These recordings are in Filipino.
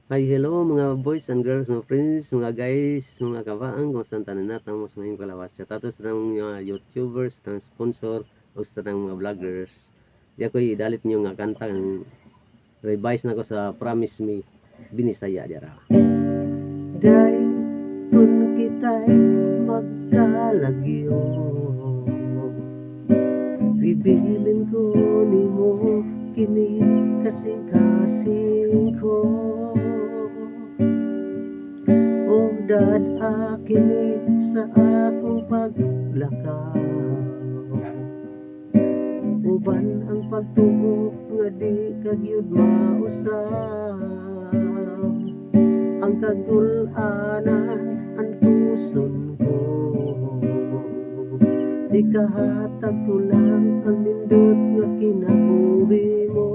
Hi, hello mga boys and girls, mga friends, mga guys, mga kabaang, kung saan tanan natin mo sa mga kalawas. Sa tatos ng mga YouTubers, ng sponsor, o sa ng mga vloggers. Di ako idalit niyo nga kanta ng revise na ko sa Promise Me, Binisaya dira. Day, kung kita'y magkalagyo, bibilin ko ni mo, kini kasing-kasing ko. Dad akin sa akong paglakaw, uban ang pagtuo nga di kagyud mausab, ang kagul-anan ang puson ko, ikahatag ko lang ang nindot nga kinabuhi mo,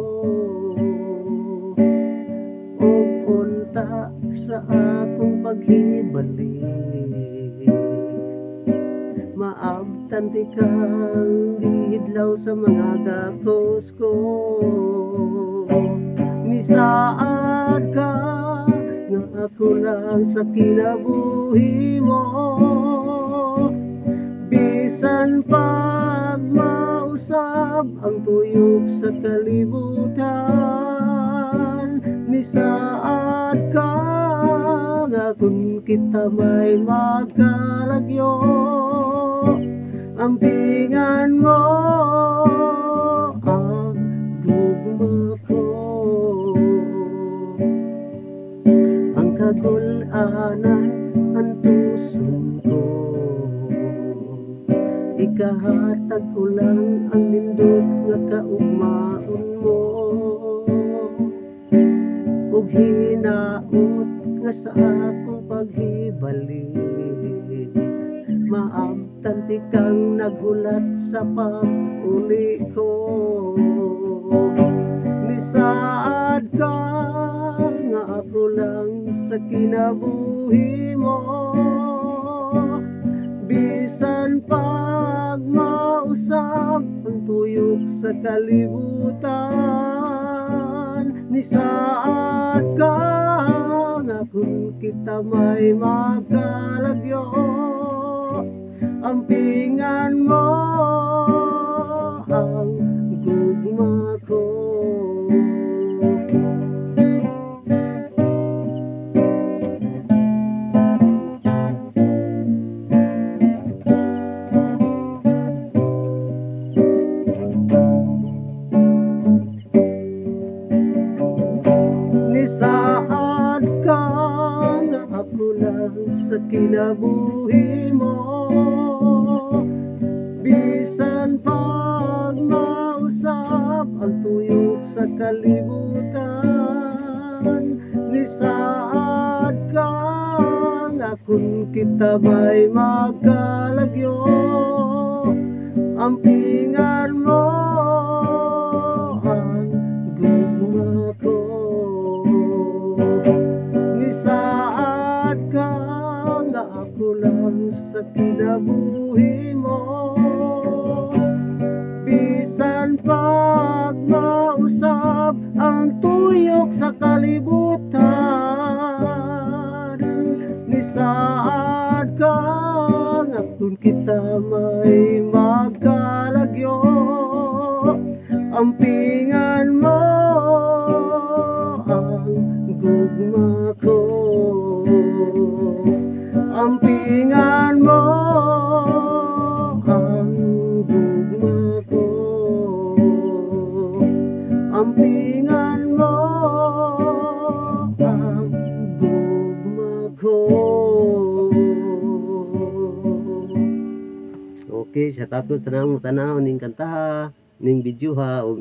og unta sa akong paghibalik, maabtan ti kang gihidlaw sa mga gakos ko, misaad ka nga ako lang sa kinabuhi mo, bisan pag mausab ang tuyok sa kalibutan, misaad ka nga kung kita may magkalagyo, ampingan mo ang gugma ko, ang kagul-anan ang tuson ko, ikahatag ko lang ang nindot nga kaugmaon mo, ug hinaot nga sa akong paghibalik, maabtan ti kang naghulat sa pag-uli ko, misaad ka nga ako lang sa kinabuhi mo, bisan pag mausab ang tuyok sa kalibutan, nisaad ka nga kung kita may magkalagyo, ampingan mo ang gugma ko. Nisaad ka nga ako lang sa kinabuhi mo, bisan pag mausab ang tuyok sa kalibutan, nisaad ka nga kung kita may magkalagyo, ampingan mo ang gugma ko, nisaad ka nga ako lang sa kinabuhi mo, bisan pag mausab ang tuyok sa kalibutan, nisaad ka nga kung kita may magkalagyo, ampingan mo ang gugma ko, ampingan mo ang gugma ko, ampingan mo ang gugma ko. Okay, sa tapos tanang tanaw ning kantaha ning video ha, og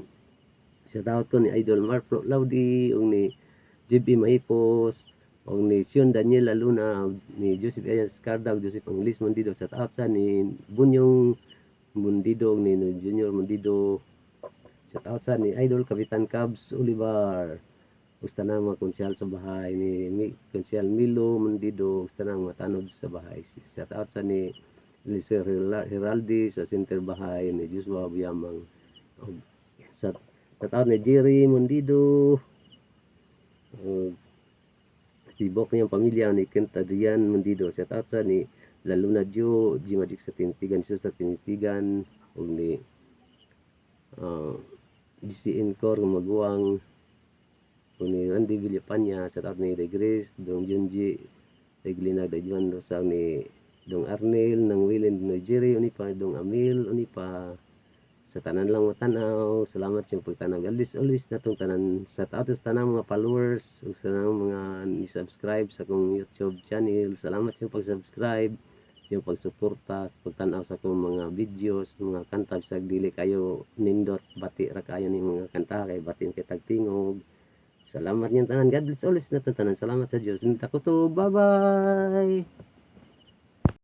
sa tawag ko ni Idol Marflo Laudi, og ni JB Maipos, og ni Sion Daniel Luna, og ni Joseph Ayas Cardag, Joseph Anglis Mondido, sa tawag sa ni Bunyong Mondido, og ni Junior Mondido, sa tawag sa ni Idol Kapitan Cabs Olivar, gusto na mga konsyal sa bahay ni konsyal Milo Mondido, gusto na mga tanod sa bahay, sa tawag sa ni Lizer Heraldi sa center bahay ni Joshua Buyamang, sa tawag ni Jerry Mondido, tibok niyang pamilya ni Kent Adrian Mandido. Shout out sa ni Laluna Jo, G Magic sa Tinitigan, siya sa Tinitigan, ug ni GCN Core Maguwang, ug ni Randy Villapanya, shout out ni Regres, Dong Junji, Reglina Dajuan, sa ni Dong Arnel, nang Willen Nigeria, uni pa Dong Amil, uni pa sa tanan lang mo tanaw. Salamat sa pagtanaw. Always natong tanan, sa tato sa tanang mga followers ug sa tanang mga ni-subscribe sa akong YouTube channel. Salamat sa pag-subscribe, sa pagsuporta, sa pagtanaw sa akong mga videos, mga kanta sa dili kayo nindot bati ra kayo ning mga kanta kay batin kay tagtingog. Salamat niyong tanan. God bless always natong tanan. Salamat sa Dios. Nita ko to. Bye-bye.